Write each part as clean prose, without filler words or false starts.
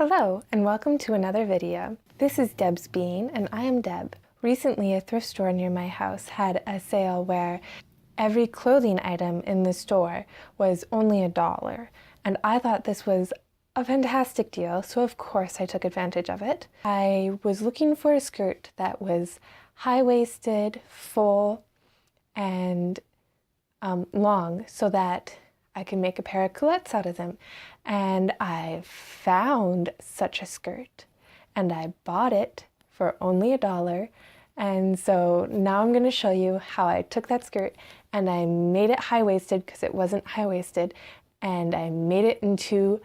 Hello, and welcome to another video. This is Debsbeeing, and I am Deb. Recently, a thrift store near my house had a sale where every clothing item in the store was only $1, and I thought this was a fantastic deal, so of course I took advantage of it. I was looking for a skirt that was high-waisted, full, and long, so that I can make a pair of culottes out of them. And I found such a skirt and I bought it for only $1. And so now I'm going to show you how I took that skirt and I made it high-waisted because it wasn't high-waisted, and I made it into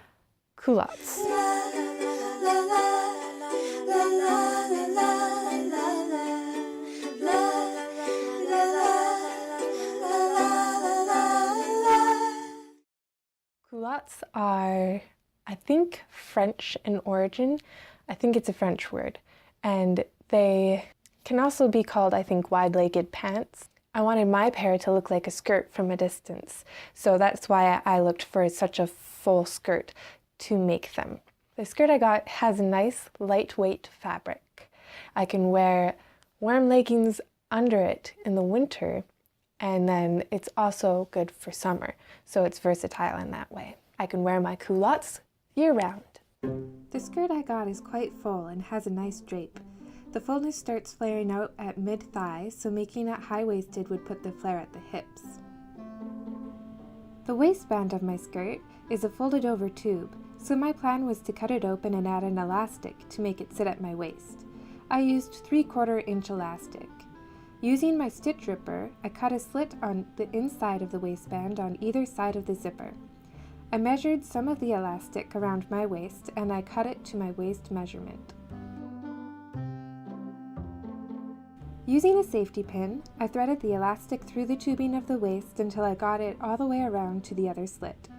culottes. Culottes are, I think, French in origin. I think it's a French word. And they can also be called, I think, wide-legged pants. I wanted my pair to look like a skirt from a distance, so that's why I looked for such a full skirt to make them. The skirt I got has a nice, lightweight fabric. I can wear warm leggings under it in the winter, and then it's also good for summer, so it's versatile in that way. I can wear my culottes year-round. The skirt I got is quite full and has a nice drape. The fullness starts flaring out at mid-thigh, so making it high-waisted would put the flare at the hips. The waistband of my skirt is a folded-over tube, so my plan was to cut it open and add an elastic to make it sit at my waist. I used 3/4 inch elastic. Using my stitch ripper, I cut a slit on the inside of the waistband on either side of the zipper. I measured some of the elastic around my waist and I cut it to my waist measurement. Using a safety pin, I threaded the elastic through the tubing of the waist until I got it all the way around to the other slit.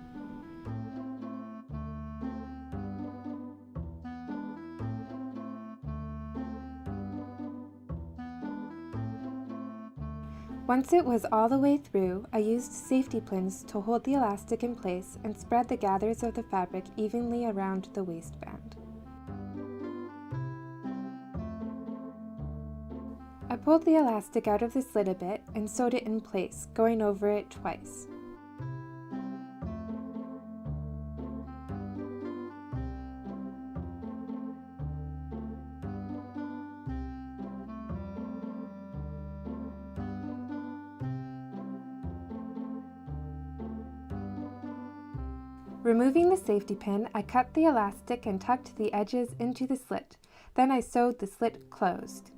Once it was all the way through, I used safety pins to hold the elastic in place and spread the gathers of the fabric evenly around the waistband. I pulled the elastic out of the slit a bit and sewed it in place, going over it twice. Removing the safety pin, I cut the elastic and tucked the edges into the slit. Then I sewed the slit closed.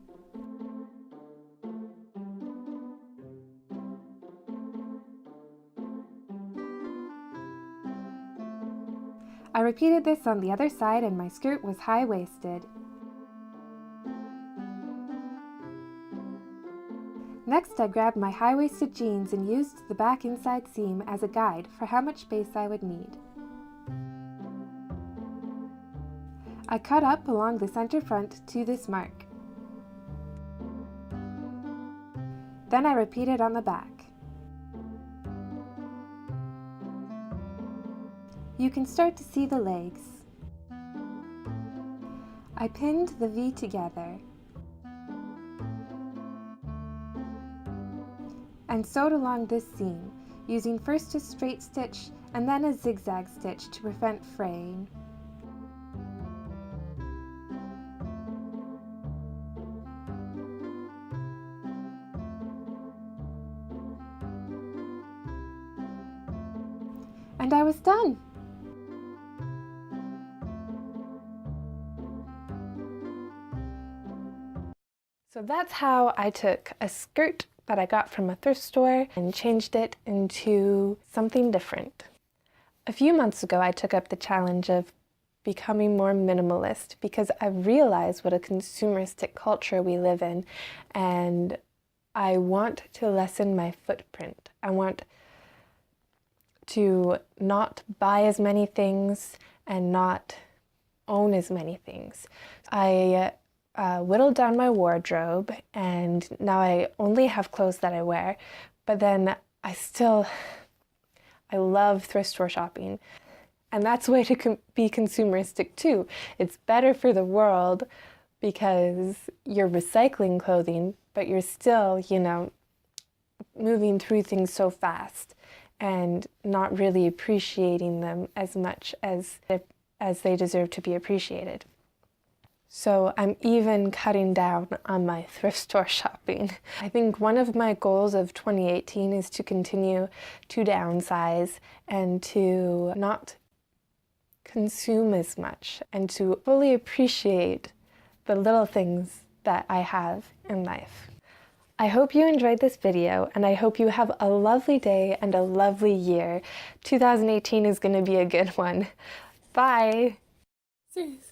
I repeated this on the other side and my skirt was high-waisted. Next, I grabbed my high-waisted jeans and used the back inside seam as a guide for how much space I would need. I cut up along the center front to this mark. Then I repeated on the back. You can start to see the legs. I pinned the V together and sewed along this seam, using first a straight stitch and then a zigzag stitch to prevent fraying. And I was done! So that's how I took a skirt that I got from a thrift store and changed it into something different. A few months ago, I took up the challenge of becoming more minimalist because I realized what a consumeristic culture we live in, and I want to lessen my footprint. I want to not buy as many things and not own as many things. I whittled down my wardrobe, and now I only have clothes that I wear, but then I love thrift store shopping. And that's a way to be consumeristic too. It's better for the world because you're recycling clothing, but you're still, you know, moving through things so fast and not really appreciating them as much as they deserve to be appreciated. So I'm even cutting down on my thrift store shopping. I think one of my goals of 2018 is to continue to downsize and to not consume as much and to fully appreciate the little things that I have in life. I hope you enjoyed this video, and I hope you have a lovely day and a lovely year. 2018 is going to be a good one. Bye! Seriously.